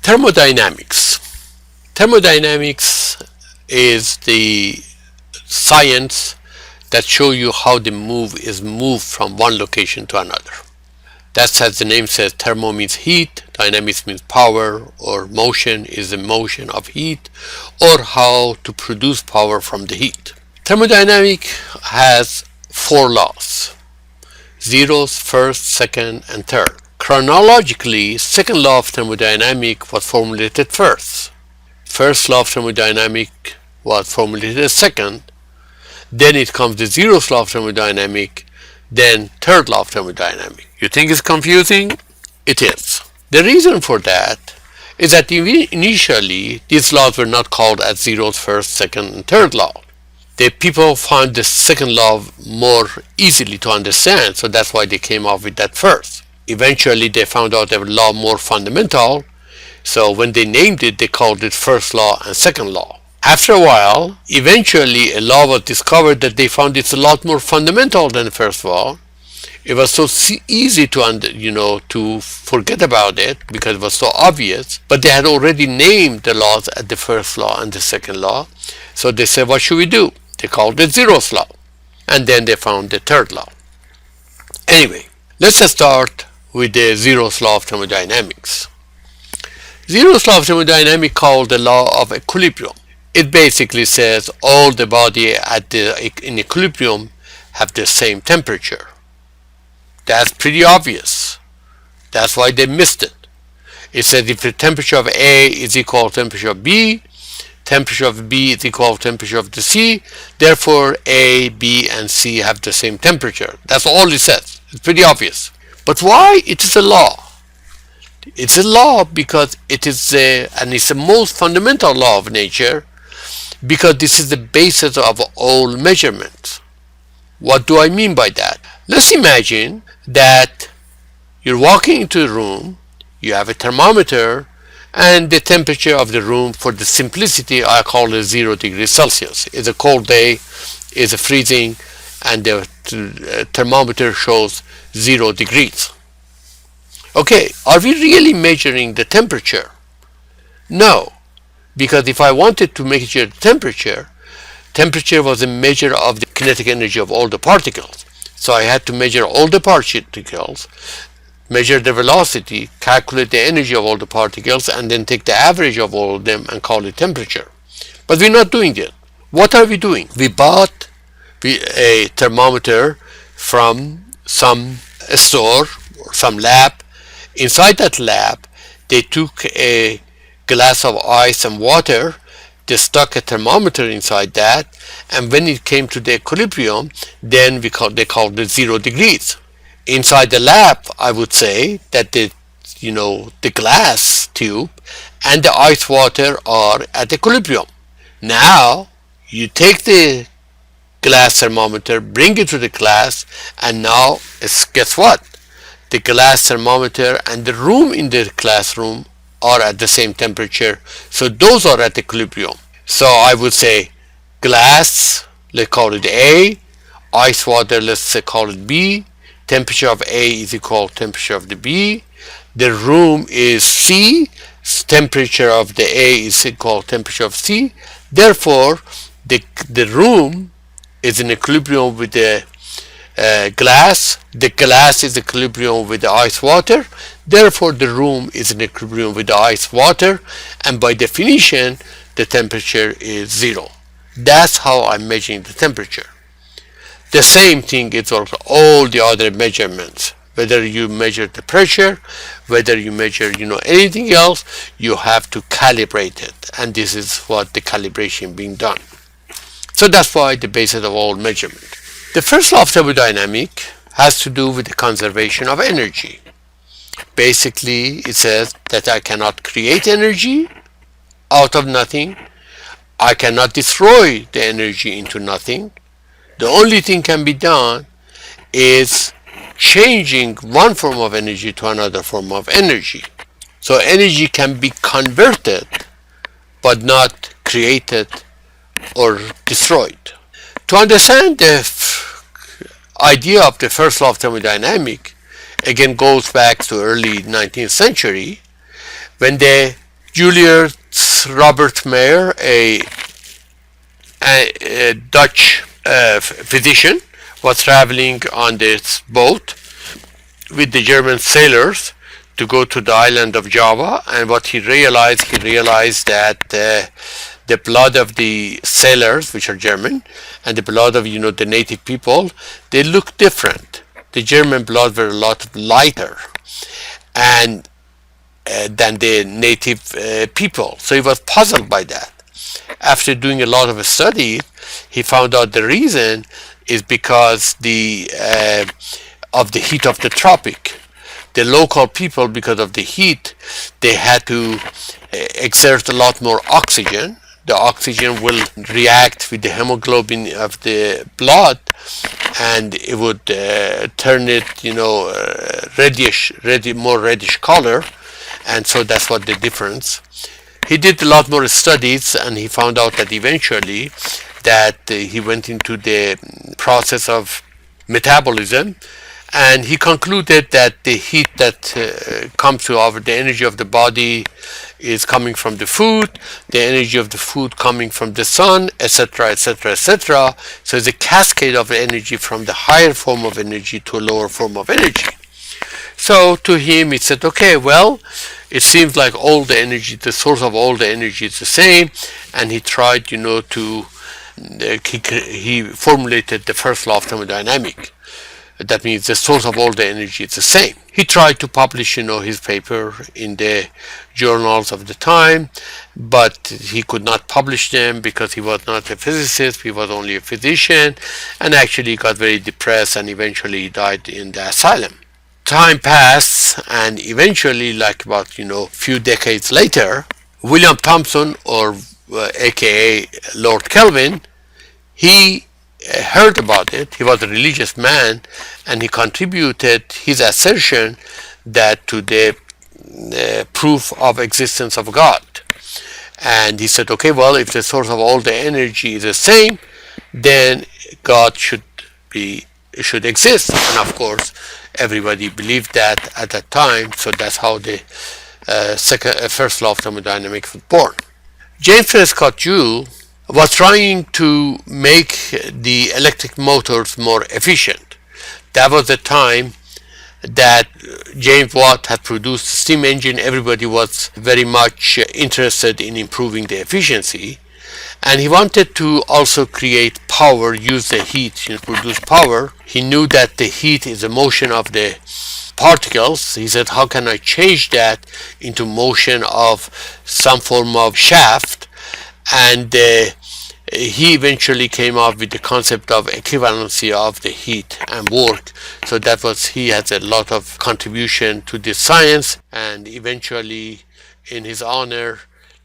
Thermodynamics. Thermodynamics is the science that show you how the move is moved from one location to another. That's as the name says, thermo means heat, dynamics means power, or motion is the motion of heat, or how to produce power from the heat. Thermodynamics has 4 laws: zeros, first, second, and third. Chronologically, second law of thermodynamics was formulated first. First law of thermodynamics was formulated second. Then it comes the zeros law of thermodynamics, then third law of thermodynamics. You think it's confusing? It is. The reason for that is that initially these laws were not called as zeros, first, second, and third law. The people found the second law more easily to understand, so that's why they came up with that first. Eventually they found out the law more fundamental, so when they named it, they called it first law and second law. After a while, eventually a law was discovered that they found it's a lot more fundamental than the first law. It was so easy to forget about it because it was so obvious, but they had already named the laws as the first law and the second law. So they said, what should we do? They called it zeros law. And then they found the third law. Anyway, let's just start with the zeros law of thermodynamics. Zeros law of thermodynamics called the law of equilibrium. It basically says all the body in equilibrium have the same temperature. That's pretty obvious. That's why they missed it. It says if the temperature of A is equal to temperature of B, temperature of B is equal to temperature of the C, therefore A, B, and C have the same temperature. That's all it says. It's pretty obvious. But why it is a law? It's a law because it's the most fundamental law of nature, because this is the basis of all measurements. What do I mean by that? Let's imagine that you're walking into a room, you have a thermometer, and the temperature of the room, for the simplicity, I call it 0 degrees Celsius. It's a cold day, it's freezing, and the thermometer shows 0 degrees. Okay, are we really measuring the temperature? No, because if I wanted to measure the temperature was a measure of the kinetic energy of all the particles. So I had to measure all the particles, measure the velocity, calculate the energy of all the particles, and then take the average of all of them and call it temperature. But we're not doing it. What are we doing? We bought a thermometer from some store or some lab. Inside that lab, they took a glass of ice and water, they stuck a thermometer inside that, and when it came to the equilibrium, then they called it 0 degrees. Inside the lab, I would say that the glass tube and the ice water are at equilibrium. Now you take the glass thermometer, bring it to the class, and now guess what? The glass thermometer and the room in the classroom are at the same temperature, so those are at equilibrium. So I would say glass, let's call it A, ice water, let's say call it B, temperature of A is equal to temperature of the B, the room is C, temperature of the A is equal to temperature of C, therefore the room is in equilibrium with the glass is equilibrium with the ice water, therefore the room is in equilibrium with the ice water, and by definition the temperature is 0. That's how I'm measuring the temperature. The same thing is for all the other measurements. Whether you measure the pressure, whether you measure anything else, you have to calibrate it, and this is what the calibration being done. So that's why the basis of all measurement. The first law of thermodynamics has to do with the conservation of energy. Basically, it says that I cannot create energy out of nothing. I cannot destroy the energy into nothing. The only thing can be done is changing one form of energy to another form of energy. So energy can be converted, but not created or destroyed. To understand the idea of the first law of thermodynamics, again goes back to early 19th century, when they Julius Robert Mayer, a Dutch physician, was traveling on this boat with the German sailors to go to the island of Java. And what he realized that the blood of the sailors, which are German, and the blood of the native people, they look different. The German blood were a lot lighter and than the native people. So he was puzzled by that. After doing a lot of studies, he found out the reason is because of the heat of the tropic. The local people, because of the heat, they had to exert a lot more oxygen. The oxygen will react with the hemoglobin of the blood, and it would turn it, more reddish color, and so that's what the difference. He did a lot more studies, and he found out that eventually that he went into the process of metabolism, and he concluded that the heat that comes to the energy of the body is coming from the food, the energy of the food coming from the sun, etc., etc., etc. So it's a cascade of energy from the higher form of energy to a lower form of energy. So to him, he said, okay, well, it seems like all the energy, the source of all the energy is the same, and he tried, he formulated the first law of thermodynamics. That means the source of all the energy is the same. He tried to publish, his paper in the journals of the time, but he could not publish them because he was not a physicist, he was only a physician, and actually got very depressed, and eventually he died in the asylum. Time passed, and eventually, like about, few decades later, William Thomson, or aka Lord Kelvin, he heard about it. He was a religious man, and he contributed his assertion that to the proof of existence of God. And he said, okay, well, if the source of all the energy is the same, then God should exist. And of course, everybody believed that at that time. So that's how the first law of thermodynamics was born. James Prescott Joule was trying to make the electric motors more efficient. That was the time that James Watt had produced a steam engine. Everybody was very much interested in improving the efficiency, and he wanted to also create power, use the heat to produce power. He knew that the heat is the motion of the particles. He said, how can I change that into motion of some form of shaft? And he eventually came up with the concept of equivalency of the heat and work. So that was, he has a lot of contribution to this science, and eventually in his honor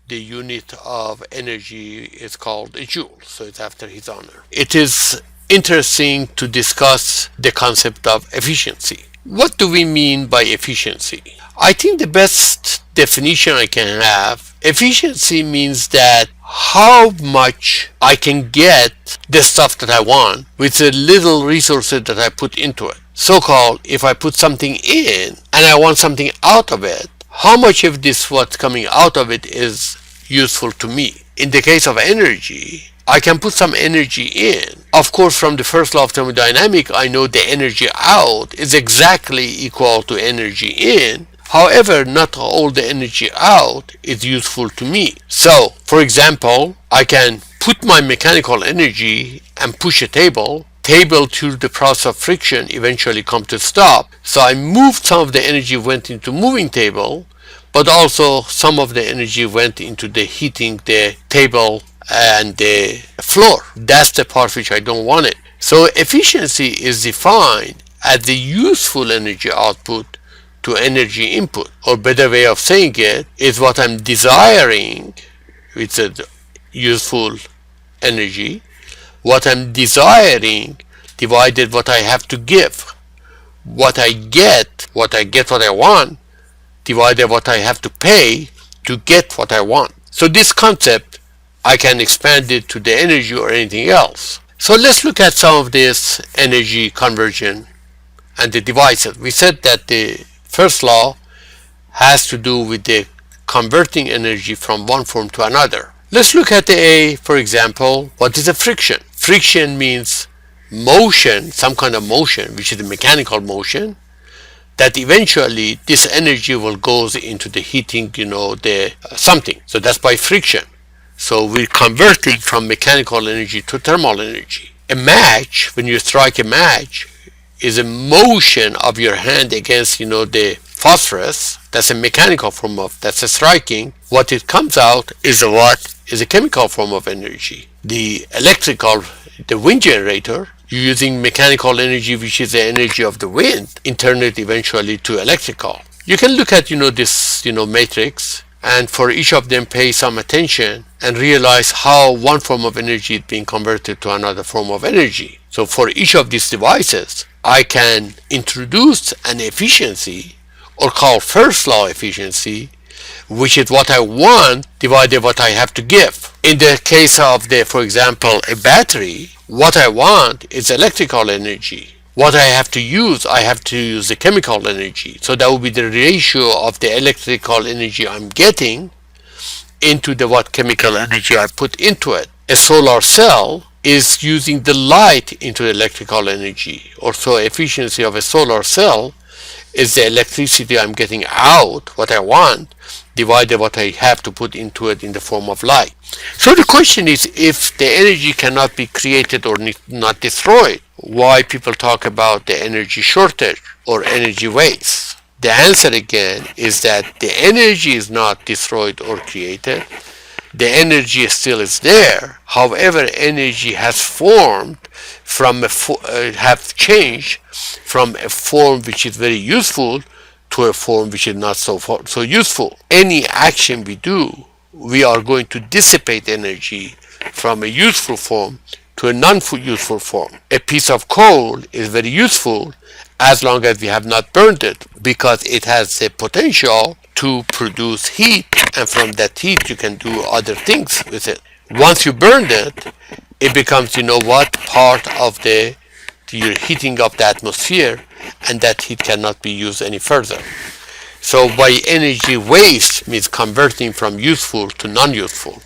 the unit of energy is called a joule, so it's after his honor. It is interesting to discuss the concept of efficiency. What do we mean by efficiency? I think the best definition I can have, efficiency means that how much I can get the stuff that I want with the little resources that I put into it. So-called, if I put something in and I want something out of it, how much of this what's coming out of it is useful to me? In the case of energy, I can put some energy in. Of course, from the first law of thermodynamics, I know the energy out is exactly equal to energy in. However, not all the energy out is useful to me. So, for example, I can put my mechanical energy and push a table through the process of friction eventually come to stop. So I moved some of the energy went into moving table, but also some of the energy went into the heating the table and the floor. That's the part which I don't want it. So efficiency is defined as the useful energy output to energy input, or better way of saying it is what I'm desiring with the useful energy, what I'm desiring divided what I have to give, what I get what I want divided what I have to pay to get what I want. So this concept I can expand it to the energy or anything else. So let's look at some of this energy conversion and the devices. We said that the first law has to do with the converting energy from one form to another. Let's look at for example, what is a friction? Friction means motion, some kind of motion, which is a mechanical motion, that eventually this energy will goes into the heating, the something. So that's by friction. So we're converting from mechanical energy to thermal energy. A match, when you strike a match, is a motion of your hand against, the phosphorus. That's a mechanical form that's a striking. What it comes out is a chemical form of energy. The wind generator, you're using mechanical energy, which is the energy of the wind, and turn it eventually to electrical. You can look at, this, matrix, and for each of them pay some attention and realize how one form of energy is being converted to another form of energy. So for each of these devices, I can introduce an efficiency, or call first law efficiency, which is what I want divided what I have to give. In the case of for example, a battery, what I want is electrical energy. What I have to use the chemical energy. So that will be the ratio of the electrical energy I'm getting into what chemical energy I put into it. A solar cell is using the light into electrical energy. Also, efficiency of a solar cell is the electricity I'm getting out, what I want, divided what I have to put into it in the form of light. So the question is, if the energy cannot be created or not destroyed, why people talk about the energy shortage or energy waste? The answer again is that the energy is not destroyed or created. The energy still is there. However, energy has formed have changed from a form which is very useful to a form which is not so useful. Any action we do, we are going to dissipate energy from a useful form to a non-useful form. A piece of coal is very useful as long as we have not burned it, because it has the potential to produce heat, and from that heat you can do other things with it. Once you burn it, it becomes, part of your heating of the atmosphere, and that heat cannot be used any further. So by energy waste means converting from useful to non-useful.